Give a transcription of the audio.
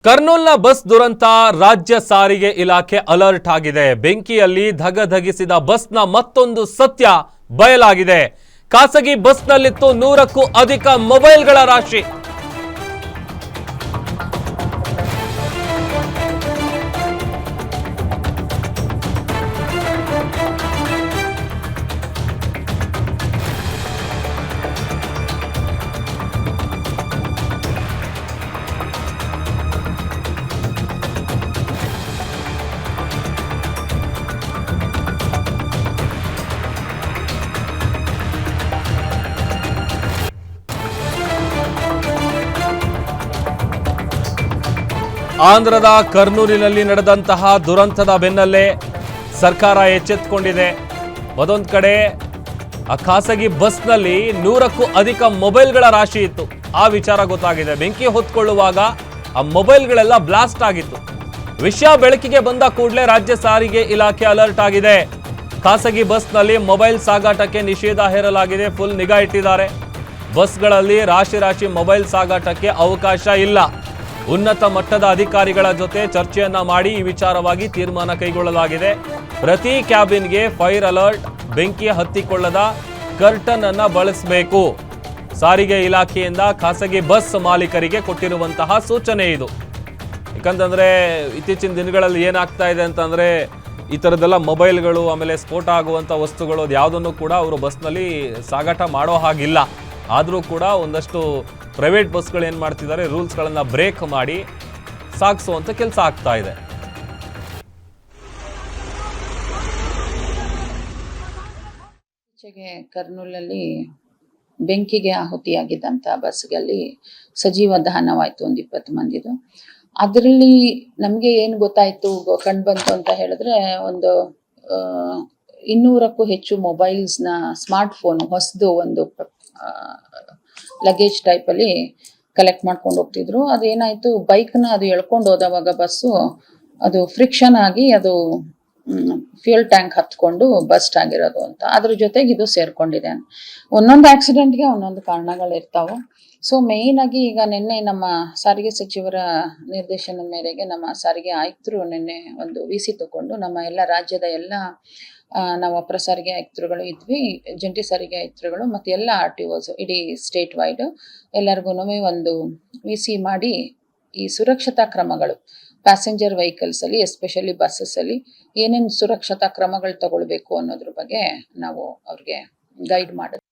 ಕರ್ನೂಲ್ನ bus ದುರಂತ ರಾಜ್ಯ ಸಾರಿಗೆ ಇಲಾಖೆ ಅಲರ್ಟ್ ಆಗಿದೆ. ಬೆಂಕಿಯಲ್ಲಿ ಧಗಧಗಿಸಿದ ಬಸ್ನ ಮತ್ತೊಂದು ಸತ್ಯ ಬಯಲಾಗಿದೆ. ಖಾಸಗಿ ಬಸ್ನಲ್ಲಿತ್ತು 100ಕ್ಕೂ ಅಧಿಕ ಮೊಬೈಲ್ಗಳ ರಾಶಿ. ಆಂಧ್ರದ ಕರ್ನೂಲಿನಲ್ಲಿ ನಡೆದಂತಹ ದುರಂತದ ಬೆನ್ನಲ್ಲೇ ಸರ್ಕಾರ ಎಚ್ಚೆತ್ತುಕೊಂಡಿದೆ. ಮತ್ತೊಂದು ಕಡೆ ಆ ಖಾಸಗಿ ಬಸ್ನಲ್ಲಿ 100ಕ್ಕೂ ಅಧಿಕ ಮೊಬೈಲ್ಗಳ ರಾಶಿ ಇತ್ತು. ಆ ವಿಚಾರ ಗೊತ್ತಾಗಿದೆ. ಬೆಂಕಿ ಹೊತ್ಕೊಳ್ಳುವಾಗ ಆ ಮೊಬೈಲ್ಗಳೆಲ್ಲ ಬ್ಲಾಸ್ಟ್ ಆಗಿತ್ತು. ವಿಷಯ ಬೆಳಕಿಗೆ ಬಂದ ಕೂಡಲೇ ರಾಜ್ಯ ಸಾರಿಗೆ ಇಲಾಖೆ ಅಲರ್ಟ್ ಆಗಿದೆ. ಖಾಸಗಿ ಬಸ್ನಲ್ಲಿ ಮೊಬೈಲ್ ಸಾಗಾಟಕ್ಕೆ ನಿಷೇಧ ಹೇರಲಾಗಿದೆ. ಫುಲ್ ನಿಗಾ ಇಟ್ಟಿದ್ದಾರೆ. ಬಸ್ಗಳಲ್ಲಿ ರಾಶಿ ಮೊಬೈಲ್ ಸಾಗಾಟಕ್ಕೆ ಅವಕಾಶ ಇಲ್ಲ. ಉನ್ನತ ಮಟ್ಟದ ಅಧಿಕಾರಿಗಳ ಜೊತೆ ಚರ್ಚೆಯನ್ನ ಮಾಡಿ ಈ ವಿಚಾರವಾಗಿ ತೀರ್ಮಾನ ಕೈಗೊಳ್ಳಲಾಗಿದೆ. ಪ್ರತಿ ಕ್ಯಾಬಿನ್ಗೆ ಫೈರ್ ಅಲರ್ಟ್, ಬೆಂಕಿ ಹತ್ತಿಕೊಳ್ಳದ ಕರ್ಟನ್ ಅನ್ನ ಬಳಸಬೇಕು. ಸಾರಿಗೆ ಇಲಾಖೆಯಿಂದ ಖಾಸಗಿ ಬಸ್ ಮಾಲೀಕರಿಗೆ ಕೊಟ್ಟಿರುವಂತಹ ಸೂಚನೆ ಇದು. ಯಾಕಂತಂದ್ರೆ ಇತ್ತೀಚಿನ ದಿನಗಳಲ್ಲಿ ಏನಾಗ್ತಾ ಇದೆ ಅಂತಂದ್ರೆ ಈ ಥರದ್ದೆಲ್ಲ ಮೊಬೈಲ್ಗಳು, ಆಮೇಲೆ ಸ್ಫೋಟ ಆಗುವಂಥ ವಸ್ತುಗಳು, ಅದು ಯಾವುದನ್ನು ಕೂಡ ಅವರು ಬಸ್ನಲ್ಲಿ ಸಾಗಾಟ ಮಾಡೋ ಹಾಗಿಲ್ಲ. ಆದರೂ ಕೂಡ ಒಂದಷ್ಟು ಪ್ರೈವೇಟ್ ಬಸ್ಗಳು ಏನು ಮಾಡ್ತಿದ್ದಾರೆ, ರೂಲ್ಸ್ಗಳನ್ನು ಬ್ರೇಕ್ ಮಾಡಿ ಸಾಗಿಸುವಂಥ ಕೆಲಸ ಆಗ್ತಾ ಇದೆ. ಕರ್ನೂಲಲ್ಲಿ ಬೆಂಕಿಗೆ ಆಹುತಿಯಾಗಿದ್ದಂಥ ಬಸ್ಗಳಲ್ಲಿ ಸಜೀವ ದಹನವಾಯಿತು. ಒಂದು 20 ಮಂದಿದು. ಅದರಲ್ಲಿ ನಮಗೆ ಏನು ಗೊತ್ತಾಯಿತು, ಕಂಡು ಬಂತು ಅಂತ ಹೇಳಿದ್ರೆ, ಒಂದು 200ಕ್ಕೂ ಹೆಚ್ಚು ಮೊಬೈಲ್ಸ್ನ, ಸ್ಮಾರ್ಟ್ ಫೋನ್ ಹೊಸದು ಒಂದು ಲಗೇಜ್ ಟೈಪಲ್ಲಿ ಕಲೆಕ್ಟ್ ಮಾಡ್ಕೊಂಡು ಹೋಗ್ತಿದ್ರು. ಅದೇನಾಯಿತು, ಬೈಕ್ನ ಅದು ಎಳ್ಕೊಂಡು ಹೋದವಾಗ ಬಸ್ಸು ಅದು ಫ್ರಿಕ್ಷನ್ ಆಗಿ ಅದು ಫ್ಯೂಯಲ್ ಟ್ಯಾಂಕ್ ಹತ್ಕೊಂಡು ಬಸ್ಟ್ ಆಗಿರೋದು ಅಂತ. ಅದ್ರ ಜೊತೆಗೆ ಇದು ಸೇರ್ಕೊಂಡಿದೆ. ಒಂದೊಂದು ಆಕ್ಸಿಡೆಂಟ್ಗೆ ಒಂದೊಂದು ಕಾರಣಗಳಿರ್ತಾವೆ. ಸೊ ಮೇಯ್ನ್ ಆಗಿ ಈಗ ನಿನ್ನೆ ನಮ್ಮ ಸಾರಿಗೆ ಸಚಿವರ ನಿರ್ದೇಶನದ ಮೇರೆಗೆ ನಮ್ಮ ಸಾರಿಗೆ ಆಯುಕ್ತರು ನಿನ್ನೆ ಒಂದು ವಿಸಿ ತಗೊಂಡು ನಮ್ಮ ಎಲ್ಲ ರಾಜ್ಯದ ಎಲ್ಲ ನಾವು ಅಪರ ಸಾರಿಗೆ ಆಯುಕ್ತರುಗಳು ಇದ್ವಿ, ಜಂಟಿ ಸಾರಿಗೆ ಆಯುಕ್ತರುಗಳು ಮತ್ತು ಎಲ್ಲ RTOs ಇಡೀ ಸ್ಟೇಟ್ ವೈಡ್ ಎಲ್ಲರಿಗೂ ಒಂದು ವಿಸಿ ಮಾಡಿ ಈ ಸುರಕ್ಷತಾ ಕ್ರಮಗಳು ಪ್ಯಾಸೆಂಜರ್ ವೆಹಿಕಲ್ಸ್ ಅಲ್ಲಿ, ಎಸ್ಪೆಷಲಿ ಬಸ್ಸಸ್ ಅಲ್ಲಿ ಏನೇನು ಸುರಕ್ಷತಾ ಕ್ರಮಗಳು ತಗೊಳ್ಬೇಕು ಅನ್ನೋದ್ರ ಬಗ್ಗೆ ನಾವು ಅವ್ರಿಗೆ ಗೈಡ್ ಮಾಡಿದ್ವಿ.